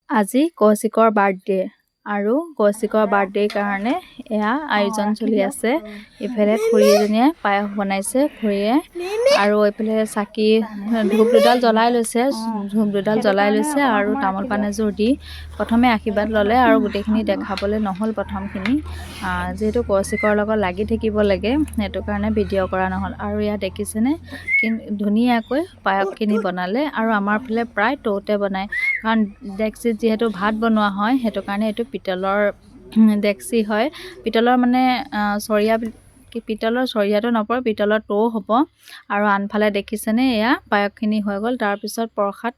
আজি কৌশিকৰ বাৰ্থডে আৰু কৌশিকৰ বাৰ্থডেৰ কাৰণে এয়া আয়োজন চলি আছে। ইফালে খুৰী এজনীয়ে পায়স বনাইছে খুৰীয়ে, আৰু এইফালে চাকি ধূপ দুডাল জ্বলাই লৈছে আৰু তামোল পাণ এযোৰ দি প্ৰথমে আশীৰ্বাদ ল'লে আৰু গোটেইখিনি দেখাবলৈ নহ'ল প্ৰথমখিনি, যিহেতু কৌশিকৰ লগত লাগি থাকিব লাগে সেইটো কাৰণে ভিডিঅ' কৰা নহ'ল। আৰু ইয়াত দেখিছেনে ধুনীয়াকৈ পায়সখিনি বনালে, আৰু আমাৰ ফালে প্ৰায় টৌতে বনায়, কাৰণ ডেক্সিত যিহেতু ভাত বনোৱা হয় সেইটো কাৰণে এইটো পিতলৰ ডেক্সি হয়, পিতলৰ মানে পিতলৰ চৰিয়াটো নপৰে, পিতলৰ টৌ হ'ব। আৰু আনফালে দেখিছেনে এয়া পায়সখিনি হৈ গ'ল। তাৰপিছত প্ৰসাদ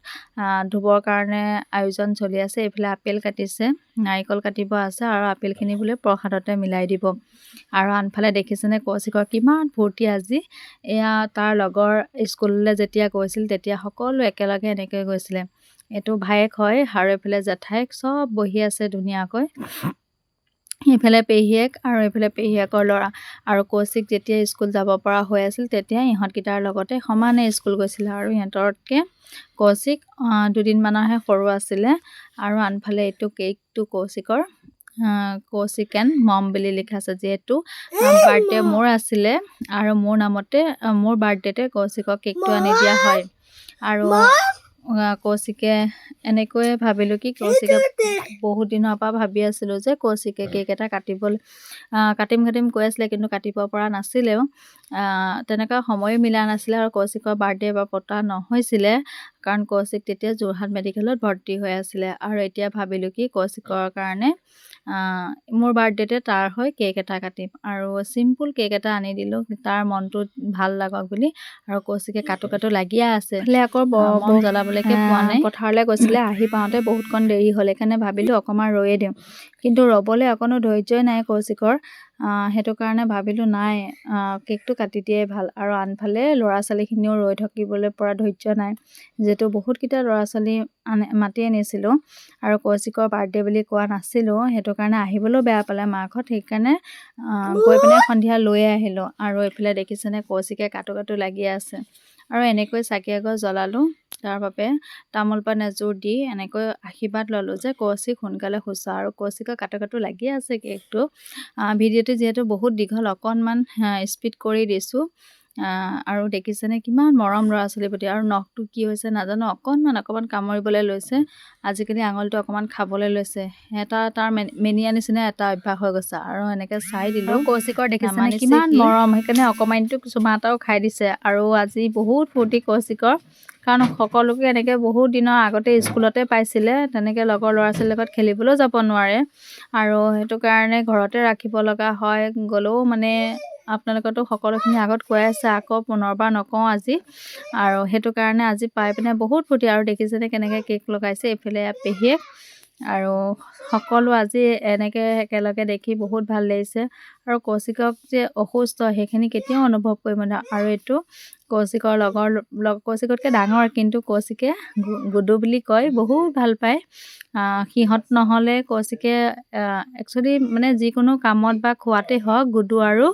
ধুবৰ কাৰণে আয়োজন চলি আছে। এইফালে আপেল কাটিছে, নাৰিকল কাটিব আছে, আৰু আপেলখিনি বোলে প্ৰসাদতে মিলাই দিব। আৰু আনফালে দেখিছেনে কৌশিকৰ কিমান ফূৰ্তি আজি। এয়া তাৰ লগৰ স্কুললৈ যেতিয়া গৈছিল তেতিয়া সকলো একেলগে এনেকৈ গৈছিলে। এইটো ভায়েক হয় আৰু এইফালে জেঠাইক, চব বহি আছে ধুনীয়াকৈ। এইফালে পেহীয়েক আৰু এইফালে পেহীয়েকৰ ল'ৰা। আৰু কৌশিক যেতিয়া স্কুল যাব পৰা হৈ আছিল তেতিয়া ইহঁতকেইটাৰ লগতে সমানে স্কুল গৈছিলে, আৰু ইহঁততকৈ কৌশিক 2 দিনমানৰহে সৰু আছিলে। আৰু আনফালে এইটো কেকটো কৌশিকৰ, কৌশিক এণ্ড মম বুলি লিখা আছে, যিহেতু বাৰ্থডে মোৰ আছিলে আৰু মোৰ বাৰ্থডেতে কৌশিকক কেকটো আনি দিয়া হয়। আৰু কৌশিকে এনেকৈয়ে ভাবিলোঁ কি কৌশিকে বহুত দিনৰ পৰা ভাবি আছিলোঁ যে কৌশিকে কেক এটা কাটিম কৈ আছিলে, কিন্তু কাটিব পৰা নাছিলেও, তেনেকুৱা সময় মিলা নাছিলে। আৰু কৌশিকৰ বাৰ্থডে এবাৰ পতা নহৈছিলে কাৰণ কৌশিক তেতিয়া যোৰহাট মেডিকেলত ভৰ্তি হৈ আছিলে। আৰু এতিয়া ভাবিলোঁ কি কৌশিকৰ কাৰণে মোৰ বাৰ্থডেতে তাৰ হৈ কেক এটা কাটিম, আৰু চিম্পুল কেক এটা আনি দিলোঁ তাৰ মনটো ভাল লাগক বুলি। আৰু কৌশিকে কাটো লাগিয়ে আছে, আকৌ মম জ্বলাবলৈকে পোৱা নাই, পথাৰলৈ গৈছিলে, আহি পাওঁতে বহুতকণ দেৰি হ'ল, সেইকাৰণে ভাবিলোঁ অকণমান ৰৈয়ে দিওঁ, কিন্তু ৰ'বলৈ অকণো ধৈৰ্যই নাই কৌশিকৰ। সেইটো কাৰণে ভাবিলোঁ নাই, কেকটো কাটি দিয়াই ভাল। আৰু আনফালে ল'ৰা ছোৱালীখিনিও ৰৈ থাকিবলৈ পৰা ধৈৰ্য নাই, যিহেতু বহুতকেইটা ল'ৰা ছোৱালী মাতি আনিছিলোঁ আৰু কৌশিকৰ বাৰ্থডে বুলি কোৱা নাছিলোঁ, সেইটো কাৰণে আহিবলৈও বেয়া পালে মাকহঁত, সেইকাৰণে গৈ পিনে সন্ধিয়া লৈ আহিলোঁ। আৰু এইফালে দেখিছেনে কৌশিকে কাটো লাগি আছে। আৰু এনেকৈ চাকি এগছ জ্বলালোঁ, তাৰ বাবে তামোল পাণ এযোৰ দি এনেকৈ আশীৰ্বাদ ল'লোঁ যে কৌশিক সোনকালে শুচা। আৰু কৌশিকৰ কাটো লাগি আছে কেকটো। ভিডিঅ'টো যিহেতু বহুত দীঘল, অকণমান স্পীড কৰি দিছোঁ। আৰু দেখিছেনে কিমান মৰম ল'ৰা ছোৱালীৰ প্ৰতি। আৰু নখটো কি হৈছে নাজানো, অকণমান কামুৰিবলৈ লৈছে, আজিকালি আঙুলিটো অকণমান খাবলৈ লৈছে, তাৰ মেনিয়া নিচিনা এটা অভ্যাস হৈ গৈছে। আৰু এনেকৈ চাই দিলোঁ, কৌশিকৰ দেখিছেনে কিমান মৰম, সেইকাৰণে অকণমানিটোক চুমা এটাও খাই দিছে। আৰু আজি বহুত ফূৰ্তি কৌশিকৰ, কাৰণ সকলোকে এনেকৈ বহুত দিনৰ আগতে স্কুলতে পাইছিলে, তেনেকৈ লগৰ ল'ৰা ছোৱালীৰ লগত খেলিবলৈও যাব নোৱাৰে, আৰু সেইটো কাৰণে ঘৰতে ৰাখিব লগা হয়। গ'লেও মানে আপোনালোকতো সকলোখিনি আগত কৈ আছে, আকৌ পুনৰবাৰ নকওঁ আজি। আৰু সেইটো কাৰণে আজি পাই পিনে বহুত ফূৰ্তি। আৰু দেখিছেনে কেনেকৈ কেক লগাইছে, এইফালে পেহীয়েক, আৰু সকলো আজি এনেকৈ একেলগে দেখি বহুত ভাল লাগিছে। আৰু কৌশিকক যে অসুস্থ সেইখিনি কেতিয়াও অনুভৱ কৰিব নোৱাৰে। আৰু এইটো কৌশিকৰ কৌশিকতকৈ ডাঙৰ, কিন্তু কৌশিকে গুডু বুলি কয়, বহুত ভাল পায়। সিহঁত নহ'লে কৌশিকে একচুৱেলি মানে যিকোনো কামত বা খোৱাতেই হওক গুডু আৰু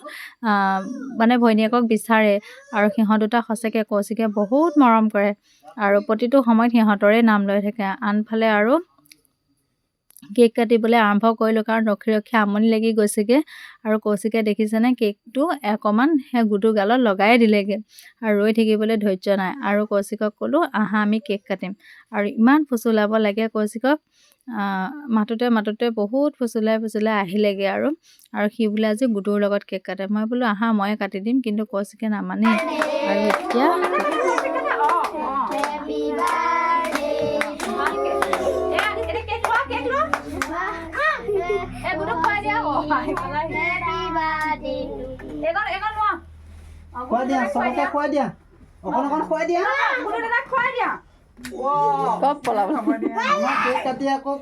মানে ভৈনীয়েকক বিচাৰে, আৰু সিহঁত দুটা সঁচাকৈ কৌশিকে বহুত মৰম কৰে, আৰু প্ৰতিটো সময়ত সিহঁতৰে নাম লৈ থাকে। আনফালে আৰু কেক কাটিবলৈ আৰম্ভ কৰিলোঁ, কাৰণ ৰখি আমনি লাগি গৈছেগৈ। আৰু কৌশিকে দেখিছেনে কেকটো অকণমান সেই গুডু গালত লগাই দিলেগৈ, আৰু ৰৈ থাকিবলৈ ধৈৰ্য নাই। আৰু কৌশিকক ক'লোঁ আহা আমি কেক কাটিম, আৰু ইমান ফুচুলাব লাগে কৌশিকক, মাতোতে বহুত ফুচুলাই আহিলেগৈ। আৰু সি বোলে আজি গুডুৰ লগত কেক কাটে। মই বোলো আহা ময়ে কাটি দিম, কিন্তু কৌশিকে নামানে। আৰু এতিয়া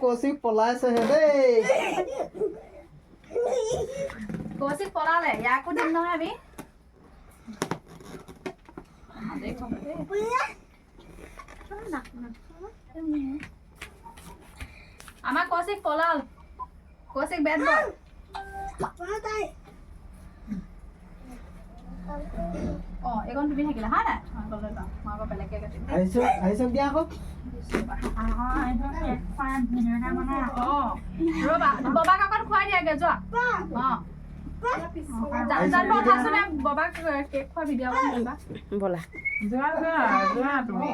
কৌশিক পলাইছেহে দেই, কৌশিক পলালে, ইয়াকো দিম নহয় আমি। আমাৰ কৌশিক পলাল, কৌশিক বেড বয়। এইখন তুমি থাকিলা হা নাই লৈ যাওঁ মই আকৌ বেলেগকৈ কাটিম আহিছোঁ দিয়া আকৌ ৰ'বা ববাক অকণ খুৱাই দিয়াগে যোৱা জানো উঠাচোন ববাক কেক খোৱা ভিডিঅ' অকণ কৰিবা ব'লা যোৱা তুমি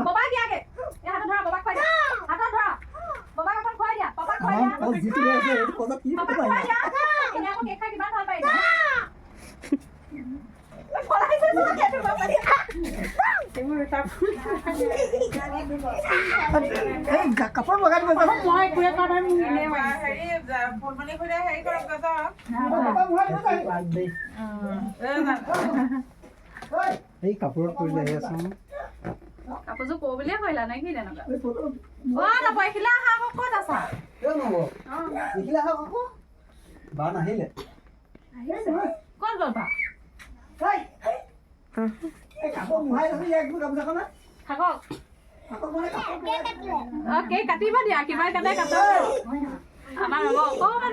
ববাক দিয়াগে হাতত ধৰা ববাক খুৱাই দিয়া হাতত ধৰা ববাক অকণ খুৱাই দিয়া পাপাক খুৱাই দিয়া পাপাক খুৱাই দিয়া এতিয়া আকৌ কেক খাই কিমান ভাল পাই কাপোৰ লগাই দিব এই কাপোৰত পৰিলে আহি আছো কাপোৰযোৰ কওঁ বুলিয়ে কৰিলা নে কি তেনেকুৱা নপৰিখিলা আহা আকৌ ক'ত আছা বা নাহিলে ক'ত গ'ল বা থাকক কেক কাটিব দিয়া কিবা কাটে কাটক আমাৰ হ'ব অকণমান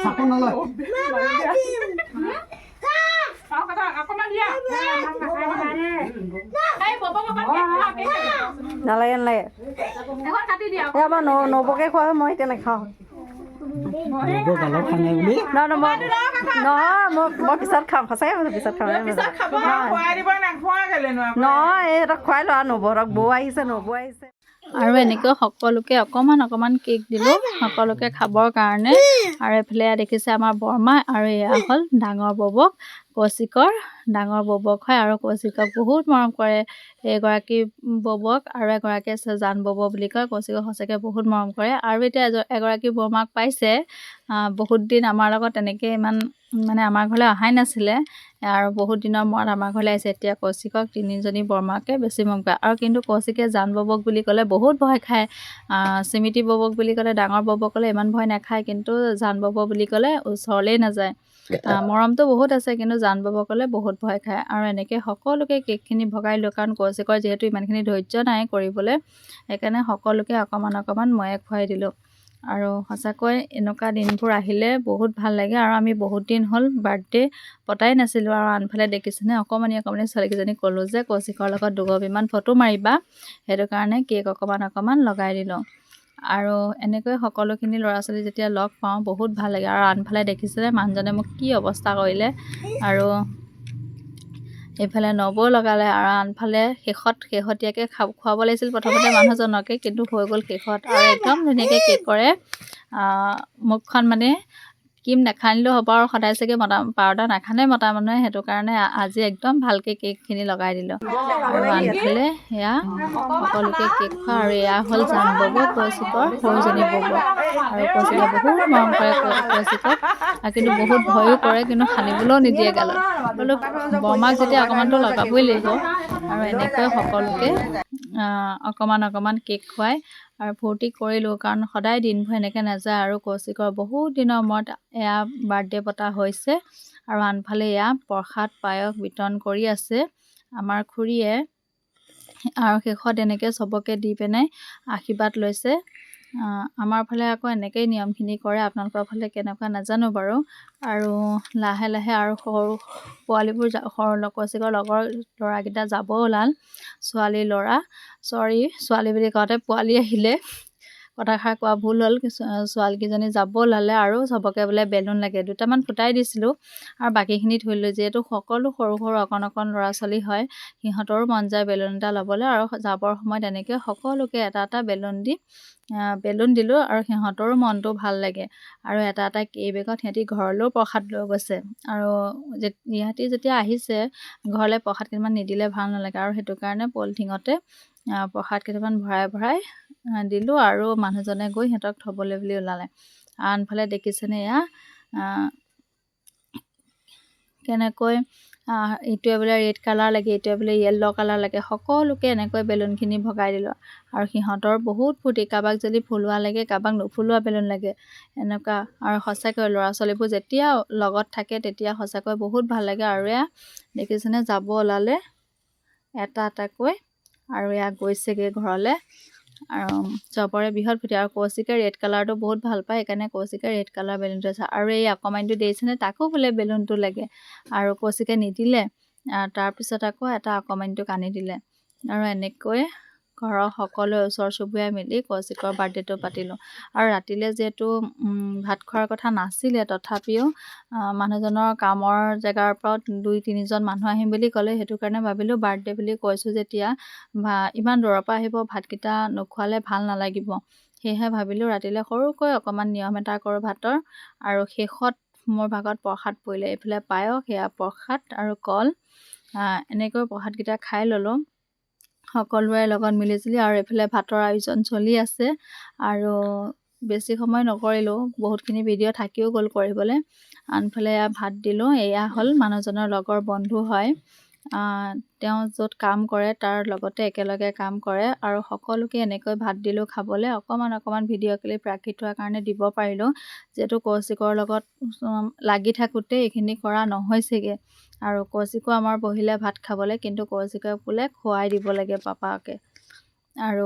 চাকো নলয় অকণমান দিয়া নালাগে নালাগে এখন কাটি দিয়া এই আমাৰ নবৌকে খোৱা মই এতিয়া নাখাওঁ নহয় মই পিছত খাম সঁচাকৈ কৈছোঁ পিছত খাম নহয় এইহঁতক খুৱাই লোৱা নবৌহঁতক বৌ আহিছে নবৌ আহিছে আৰু এনেকৈ সকলোকে অকণমান অকণমান কেক দিলোঁ সকলোকে খাবৰ কাৰণে আৰু এইফালে দেখিছে আমাৰ বৰমা আৰু এয়া হ'ল ডাঙৰ ববক কৌশিকৰ ডাঙৰ ববক হয় আৰু কৌশিকক বহুত মৰম কৰে এগৰাকী ববক আৰু এগৰাকী আছে জান বব বুলি কয় কৌশিকক সঁচাকৈ বহুত মৰম কৰে আৰু এতিয়া এগৰাকী বৰমাক পাইছে বহুত দিন আমাৰ লগত তেনেকৈ ইমান মানে আমাৰ ঘৰলৈ অহাই নাছিলে আৰু বহুত দিনৰ মূৰত আমাৰ ঘৰলৈ আহিছে এতিয়া কৌশিকক তিনিজনী বৰমাকে বেছি মৰম কৰে আৰু কিন্তু কৌশিকে জান ববক বুলি ক'লে বহুত ভয় খায় চিমিতি ববক বুলি ক'লে ডাঙৰ ববক ক'লে ইমান ভয় নাখায় কিন্তু জান বব বুলি ক'লে ওচৰলৈ নাযায় মৰমটো বহুত আছে কিন্তু জান বব ক'লে বহুত ভয় খায় আৰু এনেকৈ সকলোকে কেকখিনি ভগাই লৈ কাৰণ কৌশিকৰ যিহেতু ইমানখিনি ধৈৰ্য নাই কৰিবলৈ সেইকাৰণে সকলোকে অকণমান অকণমান ময়ে খুৱাই দিলোঁ আৰু সঁচাকৈ এনেকুৱা দিনবোৰ আহিলে বহুত ভাল লাগে আৰু আমি বহুত দিন হ'ল বাৰ্থডে পতাই নাছিলোঁ আৰু আনফালে দেখিছেনে অকণমানি ছোৱালীকেইজনীক ক'লোঁ যে কৌশিকৰ লগত দুগবিমান ফটো মাৰিবা সেইটো কাৰণে কেক অকণমান অকণমান লগাই দিলোঁ আৰু এনেকৈ সকলোখিনি ল'ৰা ছোৱালী যেতিয়া লগ পাওঁ বহুত ভাল লাগে আৰু আনফালে দেখিছেনে মানুহজনে মোক কি অৱস্থা কৰিলে আৰু এইফালে নবৌ লগালে আৰু আনফালে শেহতীয়াকৈ খুৱাব লাগিছিল প্ৰথমতে মানুহজনকে কিন্তু হৈ গ'ল শেষত আৰু একদম ধুনীয়াকৈ কেক কৰে মুখখন মানে ক্ৰীম নাখানিলেও হ'ব আৰু সদায় চাগে পাউডাৰ নাখানে মতা মানুহে সেইটো কাৰণে আজি একদম ভালকৈ কেকখিনি লগাই দিলোঁ আৰু আনফালে সেয়া সকলোকে কেক খোৱা আৰু এয়া হ'ল জান বব কৌশিকৰ সৰুজনী বব আৰু কৌশিকে বহুত মৰম কৰে কৌশিকক কিন্তু বহুত ভয়ো কৰে কিন্তু সানিবলৈও নিদিয়ে গালত বোলো বৰমাক যেতিয়া অকণমানটো লগাবই লাগিব আৰু এনেকৈ সকলোকে অকণমান অকণমান কেক খুৱাই আৰু ফূৰ্তি কৰিলোঁ কাৰণ সদায় দিনবোৰ এনেকৈ নাযায় আৰু কৌশিকৰ বহুত দিনৰ মূৰত এয়া বাৰ্থডে পতা হৈছে আৰু আনফালে এয়া প্ৰসাদ পায়স বিতৰণ কৰি আছে আমাৰ খুৰীয়ে আৰু শেষত এনেকৈ চবকে দি পিনে আশীৰ্বাদ লৈছে আমাৰ ফালে আকৌ এনেকৈয়ে নিয়মখিনি কৰে আপোনালোকৰ ফালে কেনেকুৱা নাজানো বাৰু আৰু লাহে লাহে আৰু সৰু পোৱালিবোৰ কৌশিকৰ লগৰ ল'ৰাকেইটা যাব ওলাল ছোৱালী বুলি কওঁতে পোৱালি আহিলে কথাষাৰ কোৱা ভুল হ'ল ছোৱালীকেইজনী যাব ওলালে আৰু চবকে বোলে বেলুন লাগে দুটামান ফুটাই দিছিলোঁ আৰু বাকীখিনি থৈ যিহেতু সকলো সৰু সৰু অকণ ল'ৰা ছোৱালী হয় সিহঁতৰো মন যায় বেলুন এটা ল'বলৈ আৰু যাবৰ সময়ত এনেকৈ সকলোকে এটা এটা বেলুন দিলোঁ আৰু সিহঁতৰো মনটো ভাল লাগে আৰু এটা এটা কেইবেগত সিহঁতি ঘৰলৈও প্ৰসাদ লৈ গৈছে আৰু ইহঁতি যেতিয়া আহিছে ঘৰলৈ প্ৰসাদ কেইটামান নিদিলে ভাল নালাগে আৰু সেইটো কাৰণে পলিথিনতে প্ৰসাদ কেইটামান ভৰাই দিলোঁ আৰু মানুহজনে গৈ সিহঁতক থ'বলৈ বুলি ওলালে আনফালে দেখিছেনে এয়া কেনেকৈ ইটোৱে বোলে ৰেড কালাৰ লাগে ইটোৱে বোলে য়েল্ল' কালাৰ লাগে সকলোকে এনেকৈ বেলুনখিনি ভগাই দিলোঁ আৰু সিহঁতৰ বহুত ফূৰ্তি কাৰোবাক যদি ফুলোৱা লাগে কাৰোবাক নুফুলোৱা বেলুন লাগে এনেকুৱা আৰু সঁচাকৈ ল'ৰা ছোৱালীবোৰ যেতিয়া লগত থাকে তেতিয়া সঁচাকৈ বহুত ভাল লাগে আৰু এয়া দেখিছেনে যাব ওলালে এটা এটাকৈ আৰু এয়া গৈছেগৈ ঘৰলৈ আৰু চবৰে বৃহৎ ফূৰ্তি আৰু কৌশিকে ৰেড কালাৰটো বহুত ভাল পায় সেইকাৰণে কৌশিকে ৰেড কালাৰ বেলুনটো আছে আৰু এই অকণমানিটো দেখিছেনে তাকো বোলে বেলুনটো লাগে আৰু কৌশিকে নিদিলে তাৰপিছত আকৌ এটা অকণমানিটোক আনি দিলে আৰু এনেকৈ ঘৰৰ সকলোৱে ওচৰ চুবুৰীয়াই মিলি কৌশিকৰ বাৰ্থডেটো পাতিলোঁ আৰু ৰাতিলৈ যিহেতু ভাত খোৱাৰ কথা নাছিলে তথাপিও মানুহজনৰ কামৰ জেগাৰ পৰা 2-3জন মানুহ আহিম বুলি ক'লে সেইটো কাৰণে ভাবিলোঁ বাৰ্থডে বুলি কৈছোঁ যেতিয়া ইমান দূৰৰ পৰা আহিব ভাতকেইটা নোখোৱালে ভাল নালাগিব সেয়েহে ভাবিলোঁ ৰাতিলৈ সৰুকৈ অকণমান নিয়ম এটা কৰোঁ ভাতৰ আৰু শেষত মোৰ ভাগত প্ৰসাদ পৰিলে এইফালে পায়স সেয়া প্ৰসাদ আৰু কল এনেকৈ প্ৰসাদকেইটা খাই ল'লোঁ সকলোৰে লগত মিলিজুলি আৰু এইফালে ভাতৰ আয়োজন চলি আছে আৰু বেছি সময় নকৰিলোঁ বহুতখিনি ভিডিঅ' থাকিও গ'ল কৰিবলৈ আনফালে ভাত দিলোঁ এয়া হ'ল মানুহজনৰ লগৰ বন্ধু হয় তেওঁ য'ত কাম কৰে তাৰ লগতে একেলগে কাম কৰে আৰু সকলোকে এনেকৈ ভাত দিলোঁ খাবলৈ অকণমান ভিডিঅ' ক্লিপ ৰাখি থোৱাৰ কাৰণে দিব পাৰিলোঁ যিহেতু কৌশিকৰ লগত লাগি থাকোঁতে এইখিনি কৰা নহৈছেগৈ আৰু কৌশিকো আমাৰ বহিলে ভাত খাবলৈ কিন্তু কৌশিকে বোলে খুৱাই দিব লাগে পাপাকে আৰু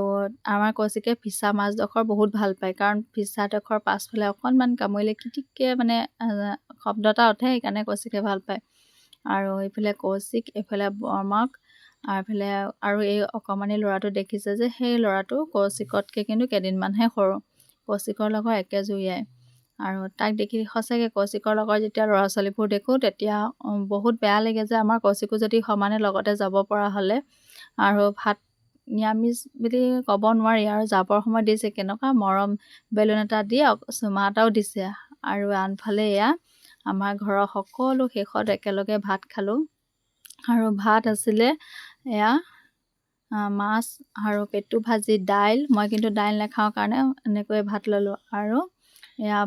আমাৰ কৌশিকে ফিছা মাছডোখৰ বহুত ভাল পায় কাৰণ ফিছাডোখৰ পাছফালে অকণমান কামুৰিলে কিটিককৈ মানে শব্দ এটা উঠে সেইকাৰণে কৌশিকে ভাল পায় আৰু এইফালে কৌশিক এইফালে বৰ্মক আৰু এইফালে আৰু এই অকণমানি ল'ৰাটো দেখিছে যে সেই ল'ৰাটো কৌশিকতকৈ কিন্তু কেইদিনমানহে সৰু কৌশিকৰ লগৰ একে জুৰিয়াই আৰু তাক দেখি সঁচাকৈ কৌশিকৰ লগৰ যেতিয়া ল'ৰা ছোৱালীবোৰ দেখোঁ তেতিয়া বহুত বেয়া লাগে যে আমাৰ কৌশিকো যদি সমানে লগতে যাব পৰা হ'লে আৰু ভাত নিৰামিষ বুলি ক'ব নোৱাৰি আৰু যাবৰ সময়ত দিছে কেনেকুৱা মৰম বেলুন এটা দি চুমা এটাও দিছে আৰু আনফালে এয়া আমাৰ ঘৰৰ সকলো শেষত একেলগে ভাত খালোঁ আৰু ভাত আছিলে এয়া মাছ আৰু পেটু ভাজি দাইল মই কিন্তু দাইল নাখাওঁ কাৰণে এনেকৈ ভাত ল'লোঁ আৰু এয়া